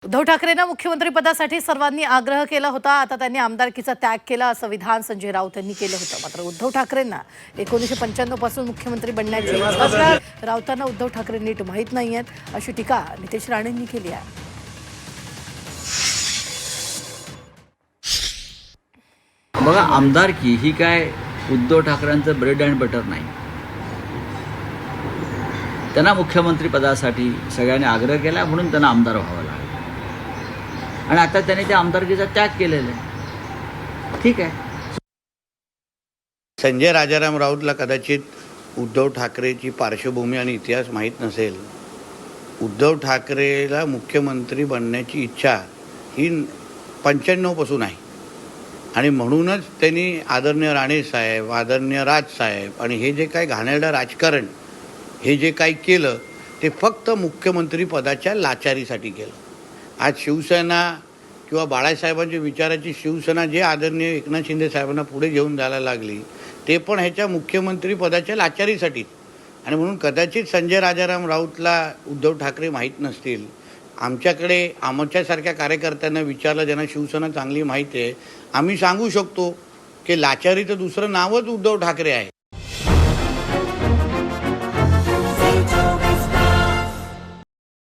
उद्धव ठाकरेंना मुख्यमंत्रीपदासाठी सर्वांनी आग्रह केला होता. आता त्यांनी आमदारकीचा त्याग केला असं विधान संजय राऊत यांनी केलं होतं. मात्र उद्धव ठाकरेंना 1995 पासून मुख्यमंत्री बनण्याची इच्छा असल्यास राऊतांना उद्धव ठाकरे नीट माहीत नाहीयेत अशी टीका नितेश राणेंनी केली आहे. बघा, आमदारकी ही काय उद्धव ठाकरेंचं ब्रेड अँड बटर नाही. त्यांना मुख्यमंत्री पदासाठी सगळ्यांनी आग्रह केला म्हणून त्यांना आमदार व्हावं लागलं आणि आता त्यांनी त्या आमदारकीचा त्याग केलेला आहे. ठीक आहे. संजय राजाराम राऊतला कदाचित उद्धव ठाकरेची पार्श्वभूमी आणि इतिहास माहीत नसेल. उद्धव ठाकरेला मुख्यमंत्री बनण्याची इच्छा ही 95 पासून आहे आणि म्हणूनच त्यांनी आदरणीय राणेसाहेब, आदरणीय राजसाहेब आणि हे जे काही घाणेरडं राजकारण हे जे काही केलं ते फक्त मुख्यमंत्री पदाच्या लाचारीसाठी केलं. आज शिवसेना किंवा बाळासाहेबांच्या विचाराची शिवसेना जे आदरणीय एकनाथ शिंदे साहेबांना पुढे घेऊन जायला लागली ते पण ह्याच्या मुख्यमंत्री पदाच्या लाचारीसाठी. आणि म्हणून कदाचित संजय राजाराम राऊतला उद्धव ठाकरे माहीत नसतील. आमच्यासारख्या कार्यकर्त्यांना विचारलं, ज्यांना शिवसेना चांगली माहीत आहे, आम्ही सांगू शकतो की लाचारीचं दुसरं नावच उद्धव ठाकरे आहे.